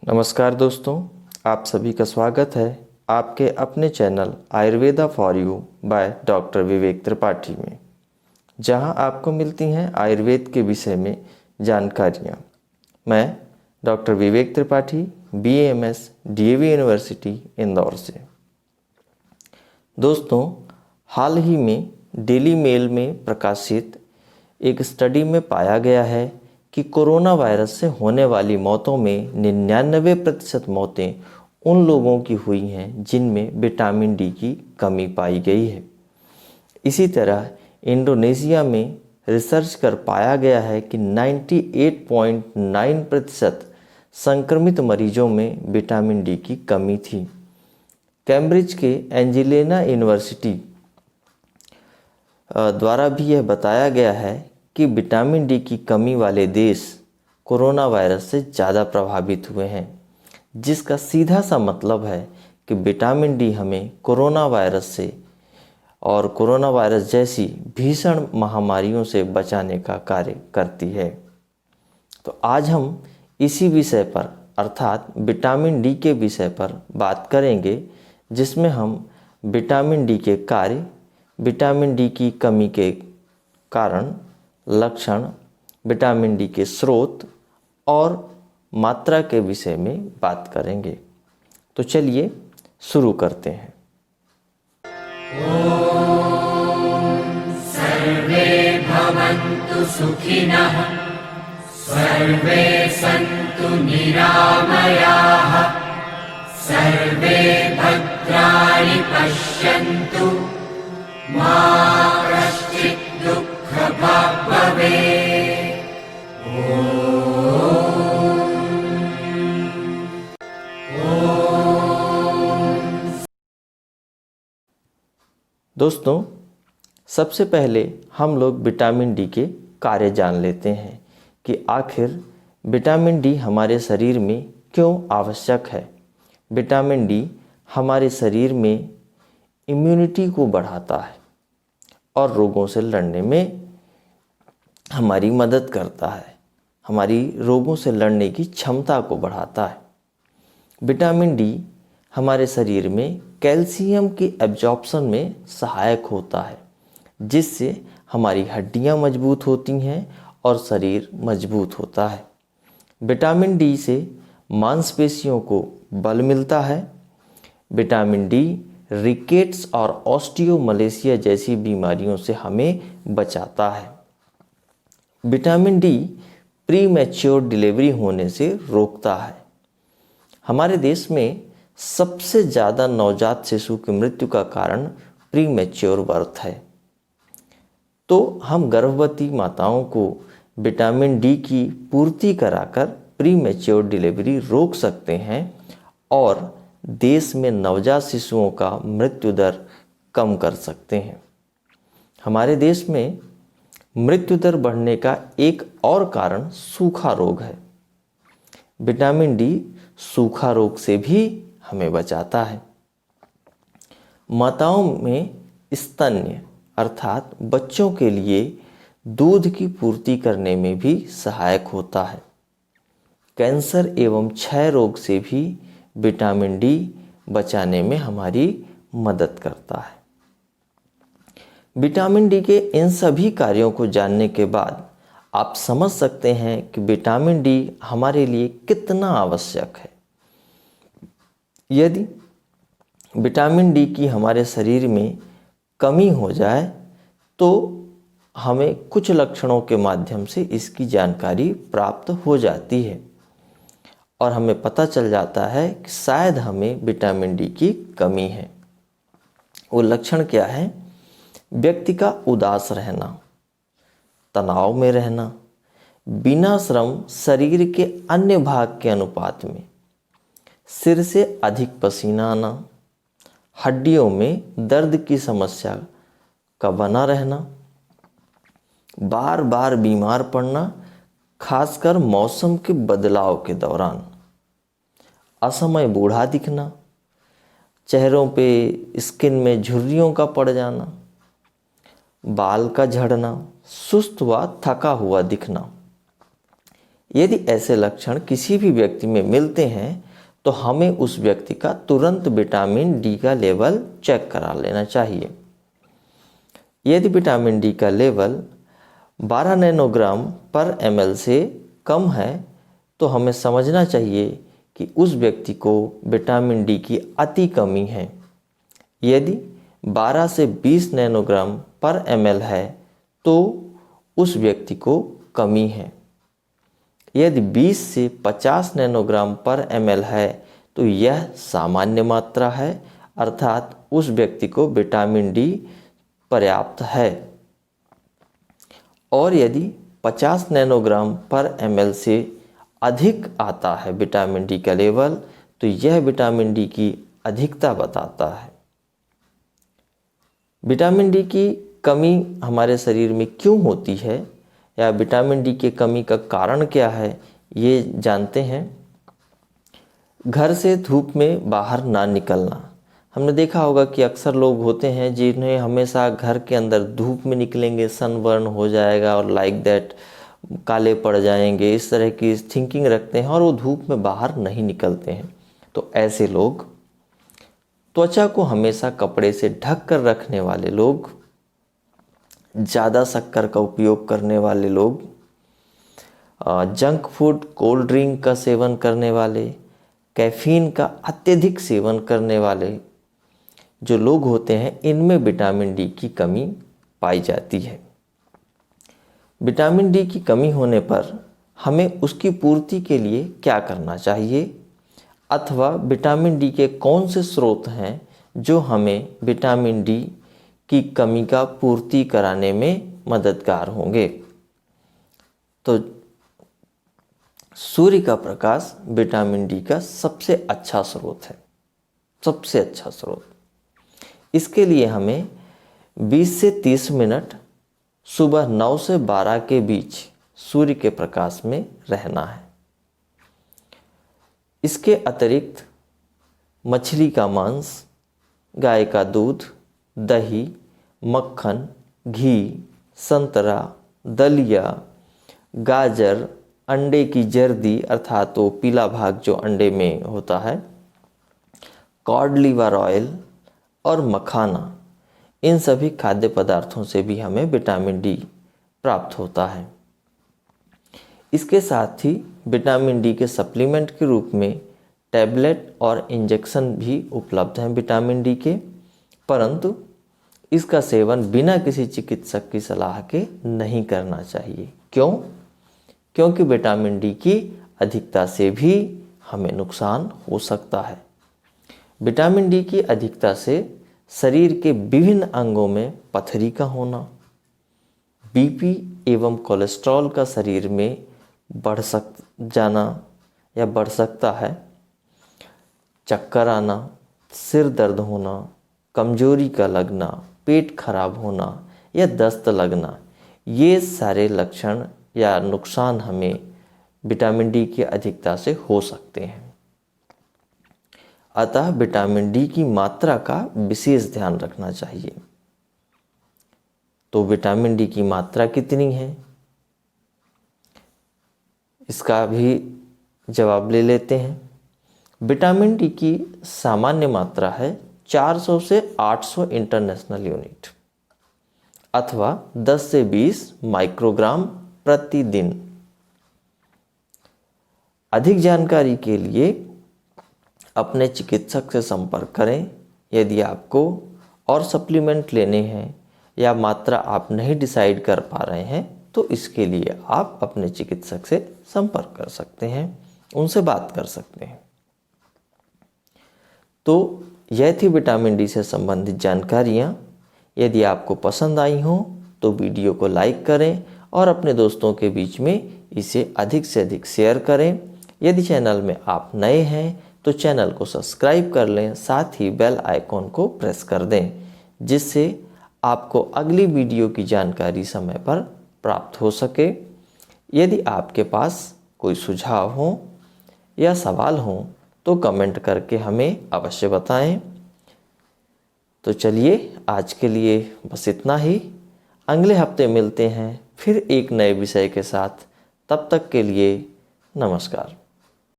नमस्कार दोस्तों, आप सभी का स्वागत है आपके अपने channel Ayurveda for you by doctor Vivek Tripathi में, जहां आपको मिलती हैं आयुर्वेद के विषय में जानकारियां। मैं doctor Vivek Tripathi BAMS DAV university Indore से। दोस्तों, हाल ही में डेली मेल में प्रकाशित एक स्टडी में पाया गया है कि कोरोना वायरस से होने वाली मौतों में 99% मौतें उन लोगों की हुई हैं जिनमें विटामिन डी की कमी पाई गई है। इसी तरह इंडोनेशिया में रिसर्च कर पाया गया है कि 98.9% संक्रमित मरीजों में विटामिन डी की कमी थी। कैम्ब्रिज के एंजेलिना यूनिवर्सिटी द्वारा भी यह बताया गया है कि विटामिन डी की कमी वाले देश कोरोना वायरस से ज़्यादा प्रभावित हुए हैं, जिसका सीधा सा मतलब है कि विटामिन डी हमें कोरोना वायरस से और कोरोना वायरस जैसी भीषण महामारियों से बचाने का कार्य करती है। तो आज हम इसी विषय पर अर्थात विटामिन डी के विषय पर बात करेंगे, जिसमें हम विटामिन डी के कार्य, विटामिन डी की कमी के कारण, लक्षण, विटामिन डी के स्रोत और मात्रा के विषय में बात करेंगे। तो चलिए शुरू करते हैं। सर्वे भवन्तु सुखिनः, सर्वे सन्तु निरामयाः, सर्वे भद्राणि पश्यन्तु, मा कश्चित् दुःखभाग् भवेत्। दोस्तों, सबसे पहले हम लोग विटामिन डी के कार्य जान लेते हैं कि आखिर विटामिन डी हमारे शरीर में क्यों आवश्यक है। विटामिन डी हमारे शरीर में इम्यूनिटी को बढ़ाता है और रोगों से लड़ने में हमारी मदद करता है, हमारी रोगों से लड़ने की क्षमता को बढ़ाता है। विटामिन डी हमारे शरीर में कैल्शियम की एब्जॉर्प्शन में सहायक होता है, जिससे हमारी हड्डियां मजबूत होती हैं और शरीर मजबूत होता है। विटामिन डी से मांसपेशियों को बल मिलता है। विटामिन डी रिकेट्स और ऑस्टियोमलेशिया जैसी बीमारियों से हमें बचाता है। विटामिन डी प्रीमैच्योर डिलीवरी होने से रोकता है। हमारे देश में सबसे ज़्यादा नवजात शिशु की मृत्यु का कारण प्रीमैच्योर बर्थ है। तो हम गर्भवती माताओं को विटामिन डी की पूर्ति कराकर प्रीमैच्योर डिलीवरी रोक सकते हैं और देश में नवजात शिशुओं का मृत्यु दर कम कर सकते हैं। हमारे देश में मृत्यु दर बढ़ने का एक और कारण सूखा रोग है। विटामिन डी सूखा रोग से भी हमें बचाता है। माताओं में स्तन्य अर्थात बच्चों के लिए दूध की पूर्ति करने में भी सहायक होता है। कैंसर एवं क्षय रोग से भी विटामिन डी बचाने में हमारी मदद करता है। विटामिन डी के इन सभी कार्यों को जानने के बाद आप समझ सकते हैं कि विटामिन डी हमारे लिए कितना आवश्यक है। यदि विटामिन डी की हमारे शरीर में कमी हो जाए तो हमें कुछ लक्षणों के माध्यम से इसकी जानकारी प्राप्त हो जाती है और हमें पता चल जाता है कि शायद हमें विटामिन डी की कमी है। वो लक्षण क्या है? व्यक्ति का उदास रहना, तनाव में रहना, बिना श्रम शरीर के अन्य भाग के अनुपात में, सिर से अधिक पसीना आना, हड्डियों में दर्द की समस्या का बना रहना, बार बार बीमार पड़ना, खासकर मौसम के बदलाव के दौरान, असमय बूढ़ा दिखना, चेहरों पे स्किन में झुर्रियों का पड़ जाना, बाल का झड़ना, सुस्त व थका हुआ दिखना, यदि ऐसे लक्षण किसी भी व्यक्ति में मिलते हैं तो हमें उस व्यक्ति का तुरंत विटामिन डी का लेवल चेक करा लेना चाहिए। यदि विटामिन डी का लेवल 12 नैनोग्राम पर ml से कम है तो हमें समझना चाहिए कि उस व्यक्ति को विटामिन डी की अति कमी है। यदि 12 से 20 नैनोग्राम पर ml है तो उस व्यक्ति को कमी है। यदि 20 से 50 नैनोग्राम पर ml है तो यह सामान्य मात्रा है, अर्थात उस व्यक्ति को विटामिन डी पर्याप्त है। और यदि 50 नैनोग्राम पर ml से अधिक आता है विटामिन डी का लेवल तो यह विटामिन डी की अधिकता बताता है। विटामिन डी की कमी हमारे शरीर में क्यों होती है या विटामिन डी की कमी का कारण क्या है, ये जानते हैं। घर से धूप में बाहर ना निकलना। हमने देखा होगा कि अक्सर लोग होते हैं जिन्हें हमेशा घर के अंदर धूप में निकलेंगे सनबर्न हो जाएगा और लाइक दैट काले पड़ जाएंगे, इस तरह की थिंकिंग रखते हैं और वो धूप में बाहर नहीं निकलते हैं। तो ऐसे लोग, त्वचा को हमेशा कपड़े से ढक कर रखने वाले लोग, ज़्यादा शक्कर का उपयोग करने वाले लोग, जंक फूड कोल्ड ड्रिंक का सेवन करने वाले, कैफीन का अत्यधिक सेवन करने वाले जो लोग होते हैं, इनमें विटामिन डी की कमी पाई जाती है। विटामिन डी की कमी होने पर हमें उसकी पूर्ति के लिए क्या करना चाहिए, अथवा विटामिन डी के कौन से स्रोत हैं जो हमें विटामिन डी की कमी का पूर्ति कराने में मददगार होंगे। तो सूर्य का प्रकाश विटामिन डी का सबसे अच्छा स्रोत है, सबसे अच्छा स्रोत। इसके लिए हमें 20 से 30 मिनट सुबह 9 से 12 के बीच सूर्य के प्रकाश में रहना है। इसके अतिरिक्त मछली का मांस, गाय का दूध, दही, मक्खन, घी, संतरा, दलिया, गाजर, अंडे की जर्दी अर्थात वो पीला भाग जो अंडे में होता है, कॉड लिवर ऑयल और मखाना, इन सभी खाद्य पदार्थों से भी हमें विटामिन डी प्राप्त होता है। इसके साथ ही विटामिन डी के सप्लीमेंट के रूप में टैबलेट और इंजेक्शन भी उपलब्ध हैं विटामिन डी के, परंतु इसका सेवन बिना किसी चिकित्सक की सलाह के नहीं करना चाहिए। क्यों? क्योंकि विटामिन डी की अधिकता से भी हमें नुकसान हो सकता है। विटामिन डी की अधिकता से शरीर के विभिन्न अंगों में पथरी का होना, बीपी एवं कोलेस्ट्रॉल का शरीर में बढ़ सकता है, चक्कर आना, सिर दर्द होना, कमजोरी का लगना, पेट खराब होना या दस्त लगना, ये सारे लक्षण या नुकसान हमें विटामिन डी की अधिकता से हो सकते हैं। अतः विटामिन डी की मात्रा का विशेष ध्यान रखना चाहिए। तो विटामिन डी की मात्रा कितनी है, इसका भी जवाब ले लेते हैं। विटामिन डी की सामान्य मात्रा है 400 से 800 इंटरनेशनल यूनिट अथवा 10 से 20 माइक्रोग्राम प्रतिदिन। अधिक जानकारी के लिए अपने चिकित्सक से संपर्क करें। यदि आपको और सप्लीमेंट लेने हैं या मात्रा आप नहीं डिसाइड कर पा रहे हैं तो इसके लिए आप अपने चिकित्सक से संपर्क कर सकते हैं, उनसे बात कर सकते हैं। तो यह थी विटामिन डी से संबंधित जानकारियाँ। यदि आपको पसंद आई हो तो वीडियो को लाइक करें और अपने दोस्तों के बीच में इसे अधिक से अधिक शेयर करें। यदि चैनल में आप नए हैं तो चैनल को सब्सक्राइब कर लें, साथ ही बेल आइकॉन को प्रेस कर दें, जिससे आपको अगली वीडियो की जानकारी समय पर प्राप्त हो सके। यदि आपके पास कोई सुझाव हो या सवाल हो तो कमेंट करके हमें अवश्य बताएं। तो चलिए आज के लिए बस इतना ही। अगले हफ्ते मिलते हैं फिर एक नए विषय के साथ। तब तक के लिए नमस्कार।